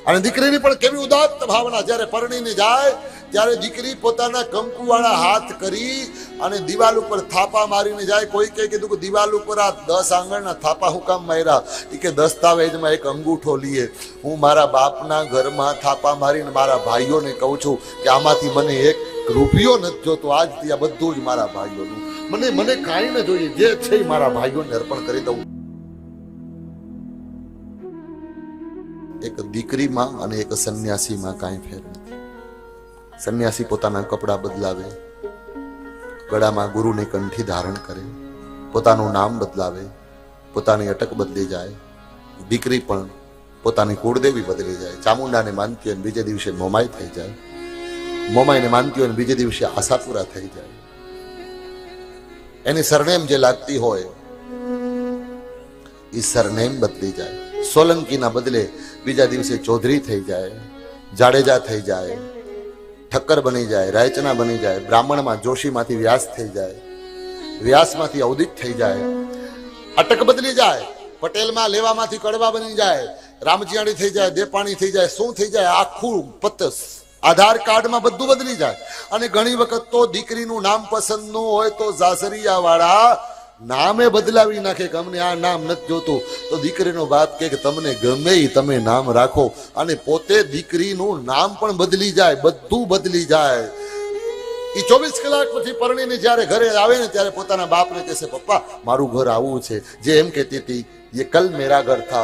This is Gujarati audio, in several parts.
અને દીકરીની પણ કેવી ઉદાત્ત ભાવના, જ્યારે પરણીને જાય ત્યારે દીકરી પોતાના કંકુવાળા હાથ કરી અને દિવાલ ઉપર થાપા મારીને જાય. કોઈ કીધું કે દિવાલ ઉપર આ 10 આંગળના થાપા હું કામ માર્યા? એ કે દસ્તાવેજમાં એક અંગૂઠો લીએ. હું મારા બાપના ઘરમાં થાપા મારીને મારા ભાઈઓને કહું છું કે આમાંથી મને 1 રૂપિયો નથી જોતો. આજથી આ બધું જ મારા ભાઈઓનું, મને કાંઈ ન જોઈએ, જે છે એ મારા ભાઈઓને અર્પણ કરી દઉં. એક દીકરીમાં અને એક સંન્યાસીમાં કાંઈ ફેર નથી. સંન્યાસી પોતાના કપડાં બદલાવે, ગળામાં ગુરુની કંઠી ધારણ કરે, પોતાનું નામ બદલાવે, પોતાની અટક બદલી જાય. દીકરી પણ પોતાની કુળદેવી બદલી જાય. ચામુંડાને માનતી હોય બીજે દિવસે મોમાઈ થઈ જાય, મોમાઈને માનતી હોય બીજે દિવસે આશાપુરા થઈ જાય. એની સરનેમ જે લાગતી હોય એ સરનેમ બદલી જાય. સોલંકીના બદલે બીજા દિવસે ચૌધરી થઈ જાય, જાડેજા થઈ જાય, ઠક્કર બની જાય, રાયચના બની જાય. બ્રાહ્મણમાં જોશીમાંથી વ્યાસ થઈ જાય, વ્યાસમાંથી અવધિક થઈ જાય. અટક બદલી જાય. પટેલમાં લેવામાંથી કડવા બની જાય, રામજીયાણી થઈ જાય, દેપાણી થઈ જાય. શું થઈ જાય? આખું પતસ આધાર કાર્ડમાં બધું બદલી જાય. અને ઘણી વખત તો દીકરીનું નામ પસંદ ન હોય તો સાસરિયા વાળા નામે બદલાવી નાખે કે અમને આ નામ નથી જોતું. તો દીકરીનો બાપ કે તમને ગમે એ તમે નામ રાખો. અને પોતે દીકરીનું નામ પણ બદલી જાય, બધું બદલી જાય. એ 24 કલાક પછી પરણીને જ્યારે ઘરે આવે ને ત્યારે પોતાના બાપને કહેશે, પપ્પા મારું ઘર આવું છે. જે એમ કહેતી હતી ये कल मेरा घर था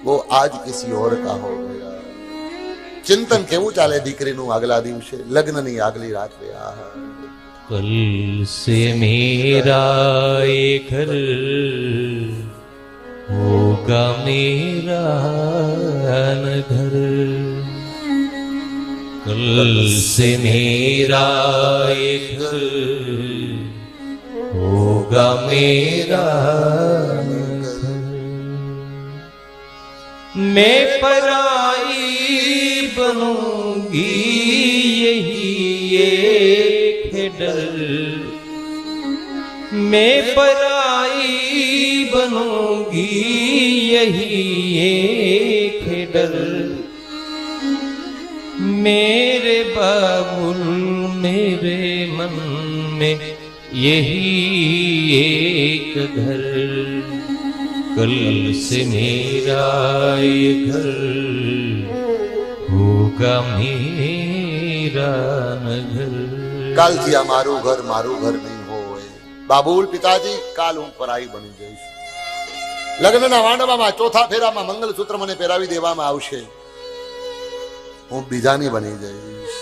वो आज किसी और का हो गया. ચિંતન કેવું ચાલે દીકરીનું આગલા દિવસે, લગ્નની આગલી રાત્રે? कल से मेरा ये घर होगा मेरा न घर. कल से मेरा ये घर होगा मेरा न घर. मैं पराई बनूंगी यही एक डर. मैं पराई बनूंगी यही एक डर. मेरे बाबुल मेरे मन में यही एक घर. कल से मेरा ये घर होगा मेरा न घर. કાલથી આ મારું ઘર નહીં હોય. બાબુલ પિતાજી, કાલ હું પરાઈ બની જઈશ. લગ્નના માંડવામાં ચોથા ફેરામાં મંગલસૂત્ર મને પહેરાવી દેવામાં આવશે, હું બીજાની બની જઈશ.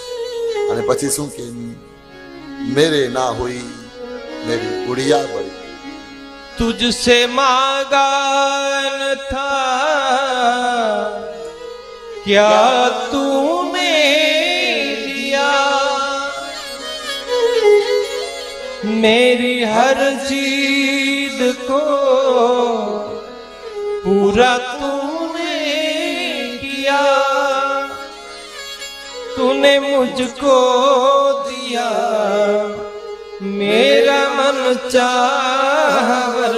અને પછી શું કે મેરે ના હુઈ મેરી ગુડિયા બની. तुझसे मांगा न था क्या तूने दिया. मेरी हर चीज को पूरा तूने किया. तूने मुझको दिया मेरा मन चाहवर.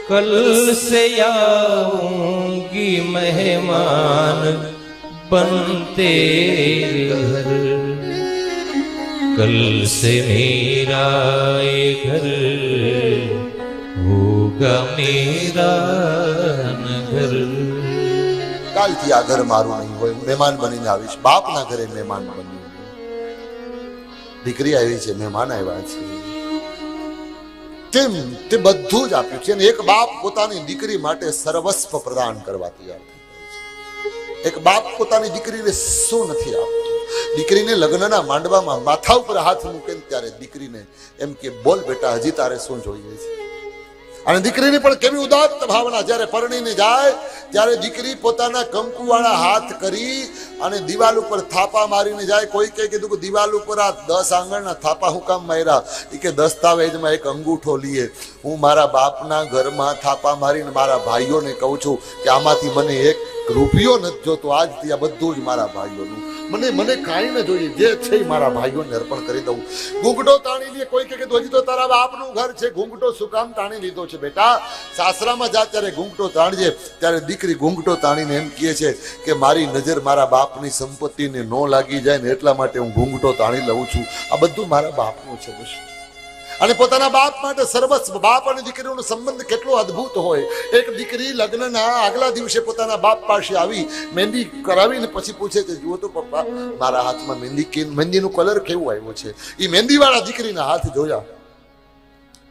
कल से आऊंगी मेहमान बनते घर. कल से मेरा ये घर होगा मेरा न घर. કાલથી આ ઘર મારું નહીં હોય, મહેમાન બનીને આવીશ. બાપના ઘરે મહેમાન બની. દીકરી આવી છે, મહેમાન આવ્યા છે, તેમ તે બધું જ આપ્યું છે. અને એક બાપ પોતાની દીકરી માટે સર્વસ્વ પ્રદાન કરવા તૈયાર થઈ જાય છે. એક બાપ પોતાની દીકરીને શું નથી આપતો? દીકરીને લગ્નના માંડવામાં માથા ઉપર હાથ મૂકે ત્યારે દીકરીને એમ કે બોલ બેટા, હજી તારે શું જોઈએ છે? અને દીકરીની પણ કેવી ઉદાત્ત ભાવના, જ્યારે પરણીને જાય ત્યારે દીકરી પોતાના કંકુવાળા હાથ કરી અને દિવાલ ઉપર થાપા મારીને જાય. કોઈ કીધું કે દિવાલ ઉપર આ 10 આંગળના થાપા હું કામ માર્યા? એ કે દસ્તાવેજમાં એક અંગૂઠો લીએ. હું મારા બાપના ઘરમાં થાપા મારીને મારા ભાઈઓને કહું છું કે આમાંથી મને 1 રૂપિયો નથી જોતો. આજથી આ બધું જ મારા ભાઈઓનું. મને કાંઈ ન જોઈએ, જે છે એ મારા ભાઈઓને અર્પણ કરી દઉં. ઘૂંઘટો તાણી લે. કોઈ કે હજી તો તારા બાપનું ઘર છે, ઘૂંઘટો શું કામ તાણી લીધો છે? બેટા, સાસરામાં જા ત્યારે ઘૂંઘટો તાણજે. ત્યારે દીકરી ઘૂંઘટો તાણીને એમ કહે છે કે મારી નજર મારા બાપની સંપત્તિને ન લાગી જાય ને એટલા માટે હું ઘૂંઘટો તાણી લઉં છું. આ બધું મારા બાપનું છે બસ. અને પોતાના બાપ માટે સર્વસ્વ. બાપ અને દીકરીનો સંબંધ કેટલો અદ્ભુત હોય. એક દીકરી લગ્નના આગલા દિવસે પોતાના બાપ પાસે આવી મહેંદી કરાવીને પછી પૂછે છે, જુઓ તો પપ્પા, મારા હાથમાં મહેંદીનો કલર કેવો આવ્યો છે? એ મહેંદી વાળા દીકરીના હાથ જોયા.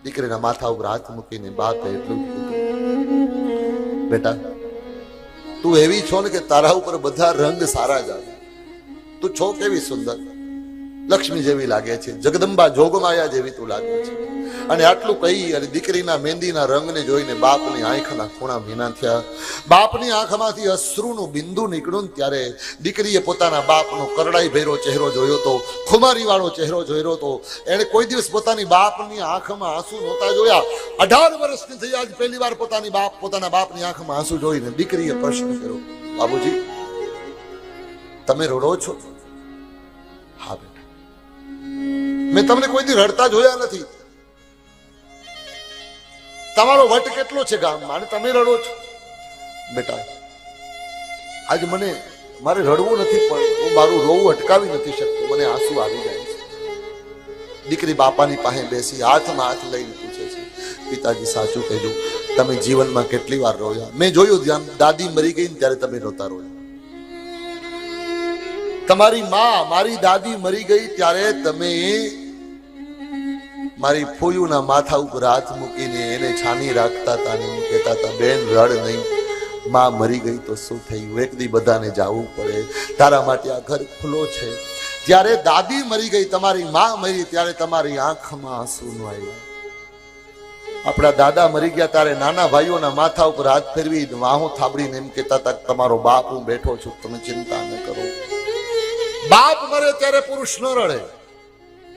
દીકરીના માથા ઉપર હાથ મૂકીને બાપે એટલું કીધું, બેટા, તું એવી છો ને કે તારા ઉપર બધા રંગ સારા જ આવે. તું છો કેવી સુંદર, લક્ષ્મી જેવી લાગે છે, જગદંબા જોગમાયા જેવી તું લાગે છે. અને આટલું કહી અને દીકરીના મહેંદીના રંગને જોઈને બાપની આંખના ખૂણા ભીના થયા. બાપની આંખમાંથી અશ્રુનું બિંદુ નીકળ્યું. ત્યારે દીકરીએ પોતાના બાપનો કરડાઈ ભર્યો ચહેરો જોયો તો, ખુમારી વાળો ચહેરો જોયો તો. એણે કોઈ દિવસ પોતાની બાપની આંખમાં આંસુ નહોતા જોયા. 18 વર્ષની થઈ આજ પહેલી વાર પોતાના બાપની આંખમાં આંસુ જોઈને દીકરીએ પ્રશ્ન કર્યો, બાબુજી, તમે રડો છો? હા બેટા, મેં તમને કોઈ દી રડતા જોયા નથી. તમારો વટ કેટલો છે ગામમાં અને તમે રડો છો? બેટા, આજે મારે રડવું નથી, પણ હું મારું રોવું અટકાવી નથી શકતો. મને આંસુ આવી જાય છે. દીકરી બાપાની પાસે બેસી હાથમાં હાથ લઈને પૂછે છે, પિતાજી સાચું કહેજો, તમે જીવનમાં કેટલી વાર રોયા? મેં જોયું જ્યાં દાદી મરી ગઈ ને ત્યારે તમે નહોતા રોયા. તમારી માં, મારી દાદી મરી ગઈ ત્યારે તમે મારી ફોયુના માથા ઉપર હાથ મૂકીને એને છાની રાખતા હતા અને કહેતા હતા, બેન રડ નહીં, માં મરી ગઈ તો શું થયું? એક દી બધાને જાવું પડે, તારા માટે આ ઘર ખુલ્લો છે. જ્યારે દાદી મરી ગઈ, તમારી માં મરી, ત્યારે તમારી આંખમાં આંસુ ન આવ્યા. આપણા દાદા મરી ગયા ત્યારે નાના ભાઈઓના માથા ઉપર હાથ ફેરવી વાહો થાબડીને એમ કહેતા હતા, તમારો બાપ હું બેઠો છું, તમે ચિંતા ન કરો. બાપ મરે ત્યારે પુરુષ ન રડે,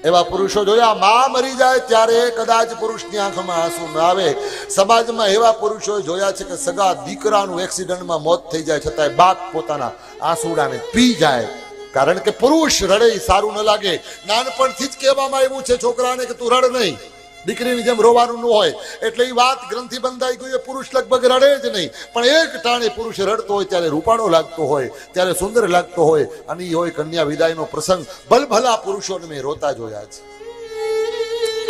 એવા પુરુષો જોયા. માં મરી જાય ત્યારે કદાચ પુરુષની આંખમાં આંસુ ન આવે. સમાજમાં એવા પુરુષો જોયા છે કે સગા દીકરાનું એક્સિડન્ટમાં મોત થઈ જાય છતાંય બાપ પોતાના આંસુડાને પી જાય. કારણ કે પુરુષ રડે સારું ન લાગે. નાનપણથી જ કહેવામાં આવ્યું છે છોકરાને કે તું રડ નહીં, દીકરીની જેમ રોવાનું ન હોય. એટલે એ વાત ગ્રંથિ બંધાઈ ગઈ. પુરુષ લગભગ રડે જ નહીં, પણ એક ટાણે પુરુષ રડતો હોય ત્યારે રૂપાળો લાગતો હોય, ત્યારે સુંદર લાગતો હોય. અને એ હોય કન્યા વિદાયનો પ્રસંગ. ભલભલા પુરુષોને મેં રોતા જોયા છે.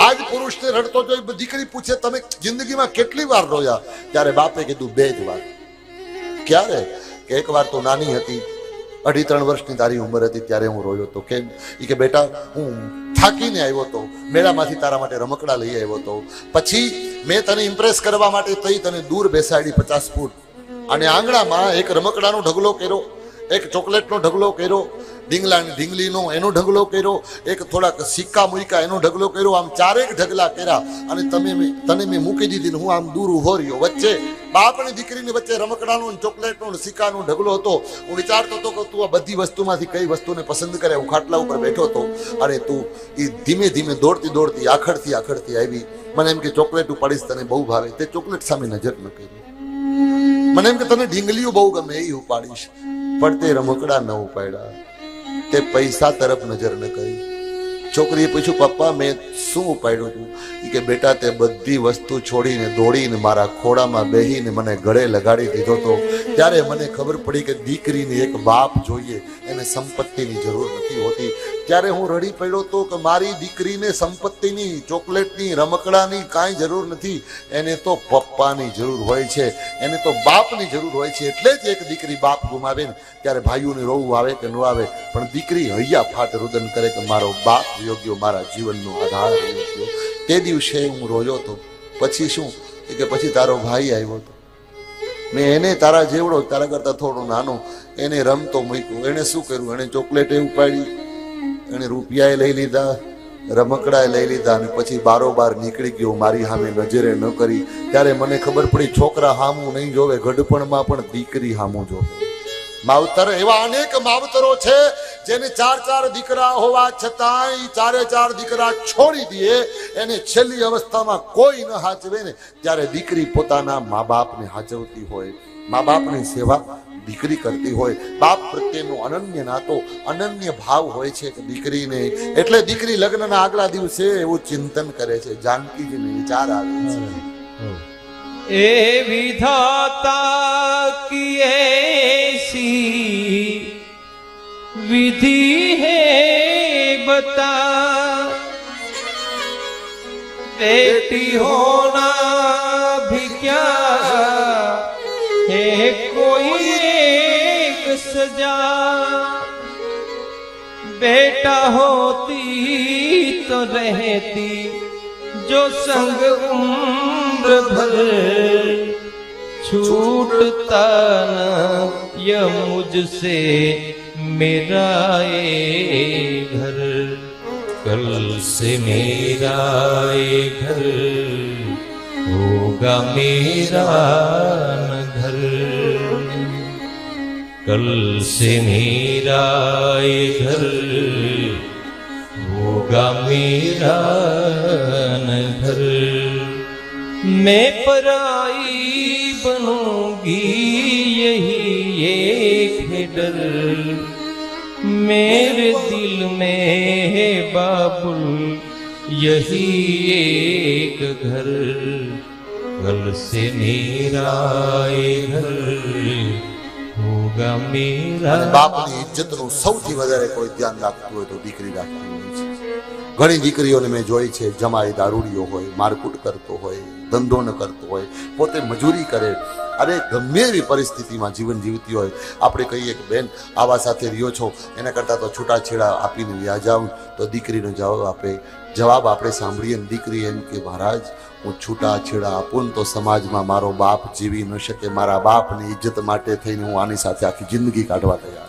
આજ પુરુષને રડતો જોઈ દીકરી પૂછે, તમે જિંદગીમાં કેટલી વાર રોયા? ત્યારે બાપે કીધું, 2 જ વાર. ક્યારે? કે એક વાર તો નાની હતી, 2.5-3 વર્ષની તારી ઉંમર હતી, ત્યારે હું રોયો તો. કેમ? કે બેટા, હું થાકીને આવ્યો હતો, મેળામાંથી તારા માટે રમકડા લઈ આવ્યો હતો. પછી મેં તને ઇમ્પ્રેસ કરવા માટે તને દૂર બેસાડી 50 ફૂટ, અને આંગણામાં એક રમકડાનો ઢગલો કર્યો, એક ચોકલેટનો ઢગલો કર્યો, ઢીંગલીનો એનો ઢગલો કર્યો, એક થોડાક સિક્કા મૂક્યા એનો ઢગલો કર્યો. આમ 4 ઢગલા કર્યા અને તને મેં મૂકી દીધી ને હું આમ દૂર ઉભો રહ્યો. વચ્ચે બાપ અને દીકરીની વચ્ચે રમકડાનો, ચોકલેટનો, સિક્કાનો ઢગલો હતો. હું વિચારતો હતો કે તું આ બધી વસ્તુમાંથી કઈ વસ્તુને પસંદ કરે. હું ખાટલા ઉપર બેઠો હતો અને તું એ ધીમે ધીમે દોડતી આખડતી આવી. મને એમ કે ચોકલેટ ઉપાડીશ, તને બહુ ભાવે. તે ચોકલેટ સામે નજર ન કરી. મને એમ કે તને ઢીંગલીઓ બહુ ગમે, એ ઉપાડીશ. પણ તે રમકડા ન ઉપાડ્યા, તે પૈસા તરફ નજર ન કરી. છોકરીએ પૂછ્યું, પપ્પા મેં શું ઉપાડ્યું તું? કે બેટા, તે બધી વસ્તુ છોડીને દોડીને મારા ખોળામાં બેહીને મને ગળે લગાડી દીધો તો. ત્યારે મને ખબર પડી કે દીકરીને એક બાપ જોઈએ, એને સંપત્તિની જરૂર નથી હોતી. ત્યારે હું રડી પડ્યો તો કે મારી દીકરીને સંપત્તિની, ચોકલેટની, રમકડાની કાંઈ જરૂર નથી. એને તો પપ્પાની જરૂર હોય છે, એને તો બાપની જરૂર હોય છે. એટલે જ એક દીકરી બાપ ગુમાવે ને ત્યારે ભાઈઓને રોવું આવે કે ન આવે, પણ દીકરી હૈયા ફાટ રુદન કરે કે મારો બાપ યોગ્ય, મારા જીવનનો આધાર યોગ્ય. તે દિવસે હું રોયો હતો. પછી શું? કે પછી તારો ભાઈ આવ્યો હતો. મેં એને તારા જેવડો, તારા કરતા થોડો નાનો, એને રમતો મૂક્યો. એને શું કર્યું? એને ચોકલેટ ઉપાડી, એને રૂપિયા લઈ લીધા, રમકડાએ લઈ લીધા, અને પછી બારોબાર નીકળી ગયો. મારી સામે નજરે ન કરી. ત્યારે મને ખબર પડી છોકરા હામું નહીં જોવે, ગઢપણમાં પણ દીકરી હામું જોવે. માવતર એવા અનેક માવતરો છે જેને ચાર દીકરા હોવા છતાંય ચાર દીકરા છોડી દે, એને છેલ્લી અવસ્થામાં કોઈ ન હાચવે ને ત્યારે દીકરી પોતાના મા બાપને હાચવતી હોય, મા બાપની સેવા દીકરી કરતી હોય. બાપ પ્રત્યેનો અનન્ય નાતો, અનન્ય ભાવ હોય છે કે દીકરીને. એટલે દીકરી લગ્નના આગલા દિવસે એવું ચિંતન કરે છે. જાનકીજીને વિચાર આવે છે, ए विधाता की ऐसी विधि है बता, बेटी होना भी क्या है कोई एक सजा, बेटा होती तो रहती जो संग उम्र भर, छूटता न ये मुझसे मेरा ये घर, कल से मेरा ये घर होगा मेरा न घर, कल से मेरा ये घर होगा मेरा न घर, मैं पराई बनूंगी यही एक है डर, मेरे दिल में है बाबुल यही एक घर, कल से मेरा ये घर होगा मेरा. બાપની ઇજ્જતનું સૌથી વધારે કોઈ ધ્યાન રાખતું હોય તો દીકરી રાખતી હોય છે. ઘણી દીકરીઓને મેં જોઈ છે, જમાઈ દારૂડિયો હોય, મારકૂટ કરતો હોય, ધંધો ન કરતો હોય, પોતે મજૂરી કરે, અરે ગમે એવી પરિસ્થિતિમાં જીવન જીવતી હોય. આપણે કહીએ કે બેન આવા સાથે રહ્યો છો, એના કરતાં તો છૂટાછેડા આપીને વ્યા જાવ, તો દીકરીનો જવાબ આપે, જવાબ આપણે સાંભળીએ ને દીકરી એમ કે મહારાજ હું છૂટાછેડા આપું તો સમાજમાં મારો બાપ જીવી ન શકે, મારા બાપની ઇજ્જત માટે થઈને હું આની સાથે આખી જિંદગી કાઢવા તૈયાર.